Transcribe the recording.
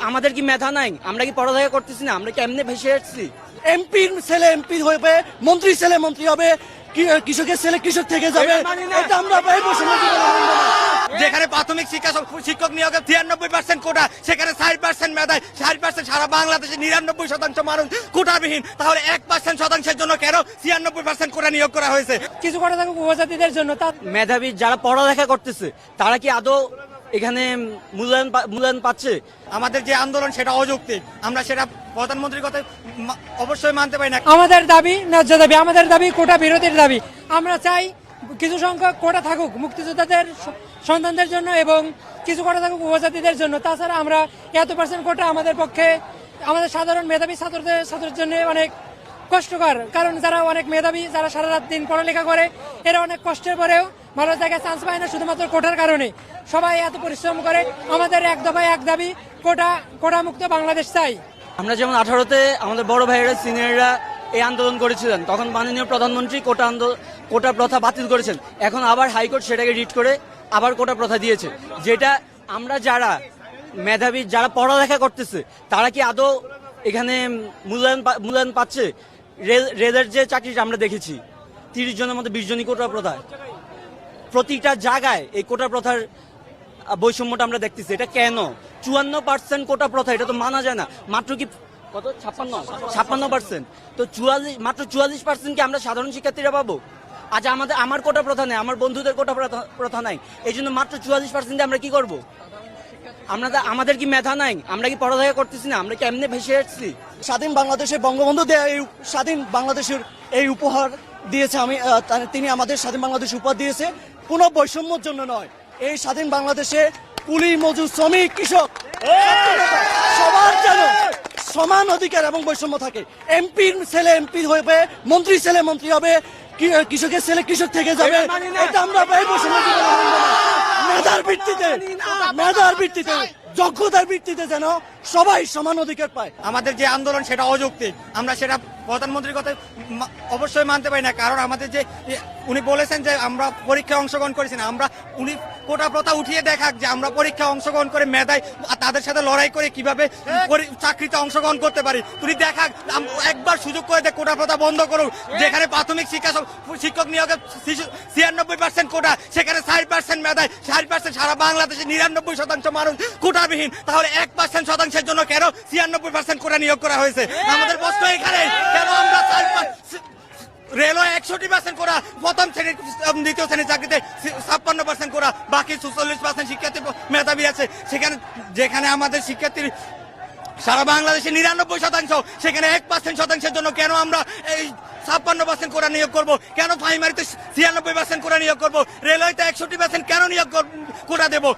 আমাদের কি মেধা নাই? আমরা কি পড়ালেখা করতেছি না? আমরা কি এমনি ভেসে আসছি? এমপির ছেলে এমপি হবে, মন্ত্রী ছেলে মন্ত্রী হবে, কৃষকের ছেলে কৃষক থেকে যাবে, এটা আমরা যেখানে প্রাথমিক শিক্ষক নিয়োগের 93% কোটা, সেখানে 60% মেধায় 60% সারা বাংলাদেশে 99% মানুষ কোটাবিহীন, তাহলে 1% জন্য কেন 96% কোটা নিয়োগ করা হয়েছে? কিছু করা থাকুক উপজাতিদের জন্য। মেধাবী যারা পড়ালেখা করতেছে তারা কি আদৌ এখানে মূল্যায়ন পাচ্ছে? আমাদের যে আন্দোলন সেটা অযৌক্তিক, আমরা সেটা প্রধানমন্ত্রীর কথা অবশ্যই মানতে পারি না। আমাদের দাবি ন্যায্য দাবি, আমাদের দাবি কোটা বিরোধীর দাবি। আমরা চাই কিছু সংখ্যক কোটা থাকুক মুক্তিযোদ্ধাদের সন্তানদের জন্য এবং কিছু কোটা থাকুক উপজাতিদের জন্য। তাছাড়া আমরা এত % কোটা আমাদের পক্ষে, আমাদের সাধারণ মেধাবী ছাত্রদের জন্য অনেক কষ্টকর। কারণ যারা অনেক মেধাবী, যারা সারা রাত দিন পড়ালেখা করে, এরা অনেক কষ্টের পরেও ভালো জায়গায় চান্স পায় না শুধুমাত্র কোটার কারণে। সবাই এত পরিশ্রম করে। আমাদের এক দফায় এক দাবি, কোটা মুক্ত বাংলাদেশ চাই। আমরা যেমন 18-তে আমাদের বড় ভাইয়েরা সিনিয়ররা এই আন্দোলন করেছিলেন, তখন মাননীয় প্রধানমন্ত্রী কোটা প্রথা বাতিল করেছেন। এখন আবার হাইকোর্ট সেটাকে রিট করে আবার কোটা প্রথা দিয়েছে। যেটা আমরা যারা মেধাবী যারা পড়ালেখা করতেছে তারা কি আদৌ এখানে মূল্যায়ন পাচ্ছে? রেলের যে চাকরিটা আমরা দেখেছি 30 জনের মধ্যে 20 জনই কোটা প্রথা। প্রতিটা জায়গায় এই কোটা প্রথার বৈষম্যটা আমরা দেখতেছি। এটা কেন? 54% কোটা প্রথা, এটা তো মানা যায় না। মাত্র কি কত? 56%। তো মাত্র 44% কি আমরা সাধারণ শিক্ষার্থীরা পাবো? আজ আমার কোটা প্রথা নেই, আমার বন্ধুদের কোটা প্রথা নাই, এই জন্য মাত্র 44% আমরা কি করব? আমাদের কি মেধা নাই? আমরা কি পড়ালেখা করতেছি না? আমরা কি এমনি ভেসে আসছি? স্বাধীন বাংলাদেশে বঙ্গবন্ধু দেয়া এই স্বাধীন বাংলাদেশের এই উপহার দিয়েছে, তিনি আমাদের স্বাধীন বাংলাদেশ উপহার দিয়েছে কোনো বৈষম্যর জন্য নয়। এই স্বাধীন বাংলাদেশে কুলি, মজুর, শ্রমিক, কৃষক সবার যেন সমান অধিকার এবং বৈষম্য থাকে। এমপির ছেলে এমপি হবে, মন্ত্রী ছেলে মন্ত্রী হবে, কৃষকের ছেলে কৃষক থেকে যাবে, এটা আমরা মেধার ভিত্তিতে যোগ্যতার ভিত্তিতে যেন সবাই সমান অধিকার পায়। আমাদের যে আন্দোলন সেটা অযৌক্তিক, আমরা সেটা প্রধানমন্ত্রীর কথা অবশ্যই মানতে পারি না। কারণ আমাদের যে উনি বলেছেন যে আমরা পরীক্ষায় অংশগ্রহণ করেছি না, উনি কোটা প্রথা উঠিয়ে দেখাক যে আমরা পরীক্ষায় অংশগ্রহণ করে মেধায় তাদের সাথে লড়াই করে কিভাবে চাকরিতে অংশগ্রহণ করতে পারি। তুমি দেখাক, একবার সুযোগ করে দেখ, কোটা প্রথা বন্ধ করুক। যেখানে প্রাথমিক শিক্ষক নিয়োগের 96% কোটা, সেখানে 60% মেধায় 60% সারা বাংলাদেশে 99% মানুষ কোটাবিহীন, তাহলে 1% জন্য কেন 96% কোটা নিয়োগ করা হয়েছে? আমাদের প্রশ্ন এখানে, কেন আমরা রেলওয়ে 61% করা, প্রথম শ্রেণীর দ্বিতীয় শ্রেণীর চাকরিতে 56% করা, বাকি 46% শিক্ষার্থী মেধাবী আছে। যেখানে আমাদের শিক্ষার্থীর সারা বাংলাদেশে 99%, সেখানে 1% জন্য কেন আমরা এই 56% কোটা নিয়োগ করবো? কেন প্রাইমারিতে 96% কোটা নিয়োগ করবো? রেলওয়েতে 61% কেন নিয়োগ কোটা দেবো?